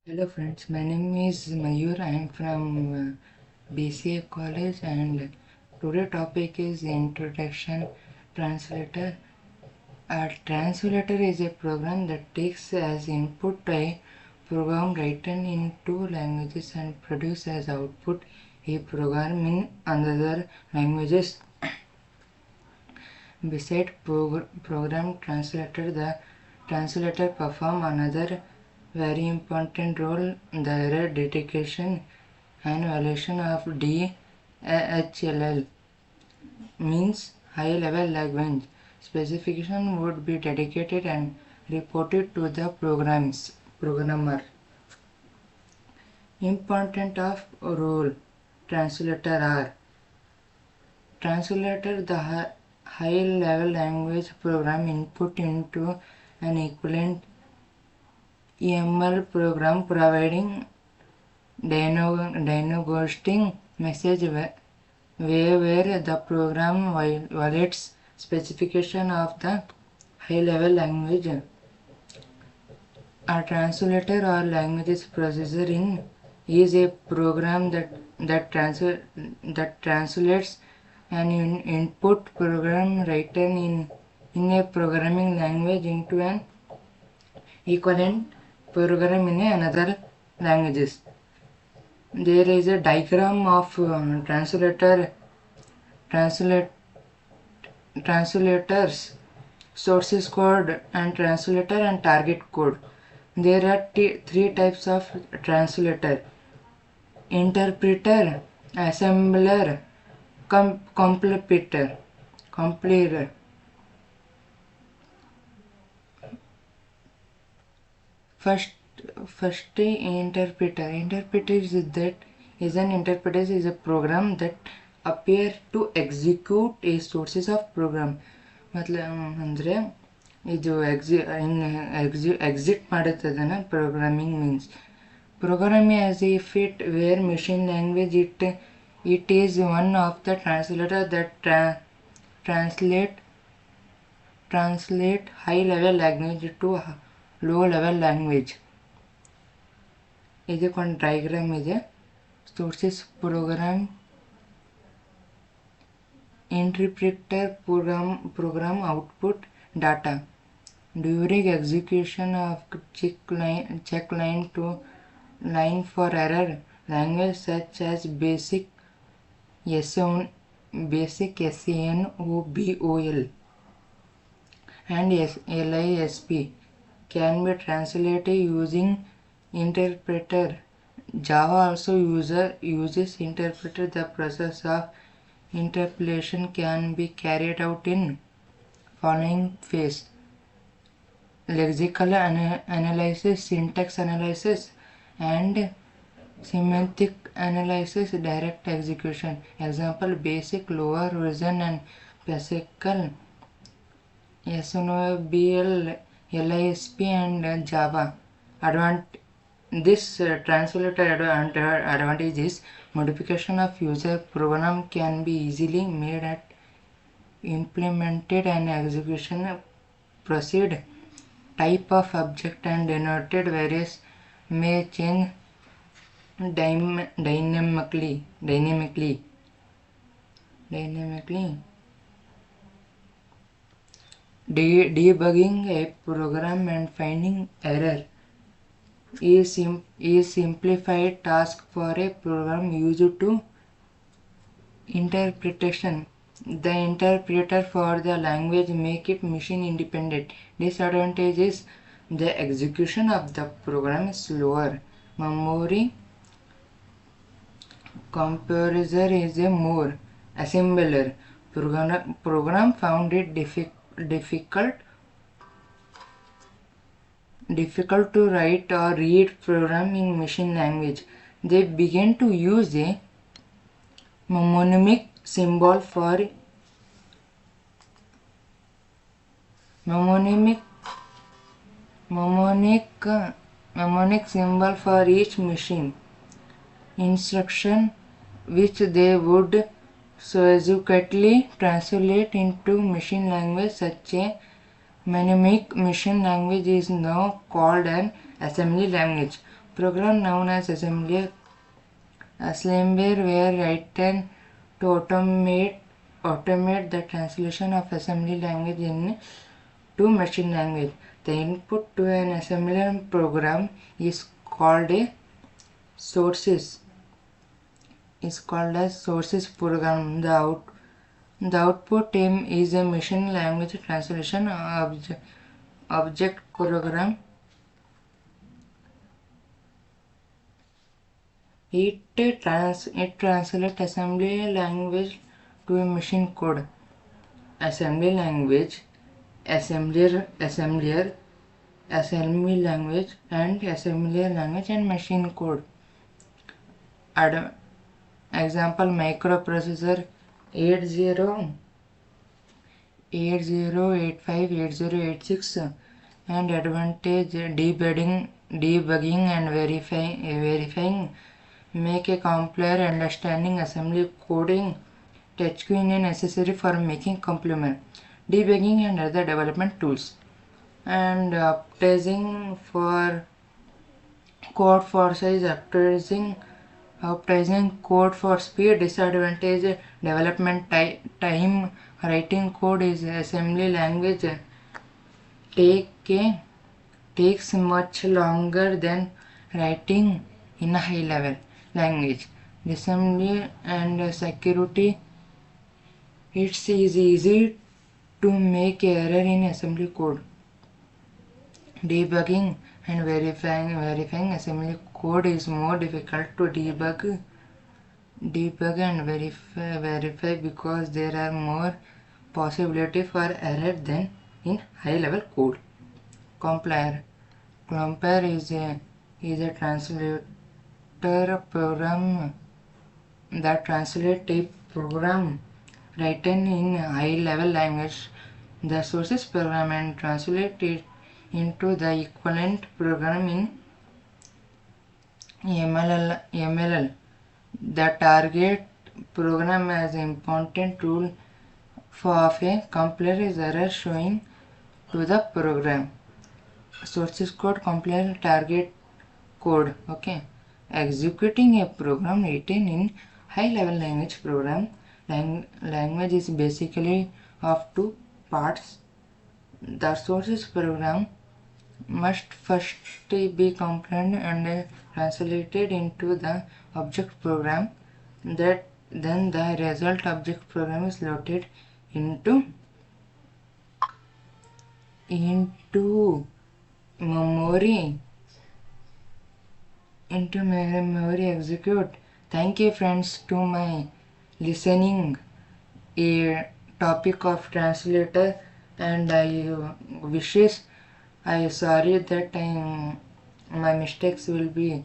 Hello friends, my name is Mayur. I am from BCA college and today topic is Introduction Translator. A translator is a program that takes as input a program written in two languages and produces as output a program in another languages. Besides program translator, the translator performs another very important role, the error detection and evaluation of DHLL, means high level language specification would be dedicated and reported to the programmer. Important of role translator are translator, the high level language program input into an equivalent EML program providing diagnostic message where the program violates specification of the high level language. A translator or language processor is a program that translates an input program written in a programming language into an equivalent program in another languages. There is a diagram of translators, sources code and translator and target code. There are three types of translator: interpreter, assembler, compiler. First interpreter. Interpreter is a program that appear to execute a sources of program. मतलब ಅಂದ್ರೆ ಇದು exit ಮಾಡುತ್ತದನ್ನ programming means. Programming as if it were machine language, it is one of the translator that translate high level language to low level language. ಇದಕ್ಕೊಂದು diagram ಇದೆ. sources program, interpreter program output data. During execution of check line to line for error, language such as basic SANOBOL and LISP can be translated using interpreter. Java also uses interpreter. The process of interpolation can be carried out in following phase: lexical analysis, syntax analysis, and semantic analysis. Direct execution. Example: basic, lower version, and Pascal, SNOBL, LISP, and Java. This translator advantage is modification of user program can be easily made at implemented and execution proceed. Type of object and denoted various may change dynamically. Debugging a program and finding error is simplified task for a program used to interpretation. The interpreter for the language make it machine independent. Disadvantage is the execution of the program is slower. Memory composer is a more assembler. Program found it difficult to write or read program in machine language. They began to use a mnemonic symbol for each machine instruction, which they would subsequently translate into machine language. Such a mnemonic machine language is now called an assembly language. Program known as assembler were written to automate the translation of assembly language into machine language. The input to an assembler program is called a sources program. The output is a machine language translation object program. It translates assembly language to a machine code. Assembly language, assembler, assembly language, and assembler language and machine code. Example: microprocessor 8085, and advantage debugging and verifying make a complex understanding assembly coding touchscreen necessary for making complement debugging and other development tools. And optimizing for code for size, optimizing code for speed. Disadvantage: development time. Writing code is assembly language takes much longer than writing in a high level language. Assembly and security: it's easy to make error in assembly code. Debugging and verifying assembly code is more difficult to debug and verify because there are more possibility for error than in high level code. Compiler is a translator program that translates a program written in high level language, the sources program, and translate it into the equivalent program in MLL. The target program as an important rule of a compiler is error showing to the program. Sources code, compiler, target code. Okay. Executing a program written in high level language program. Language is basically of two parts. The sources program must first be compiled and translated into the object program. Then the result object program is loaded into memory execute. Thank you friends to my listening a topic of translator, and I sorry that my mistakes will be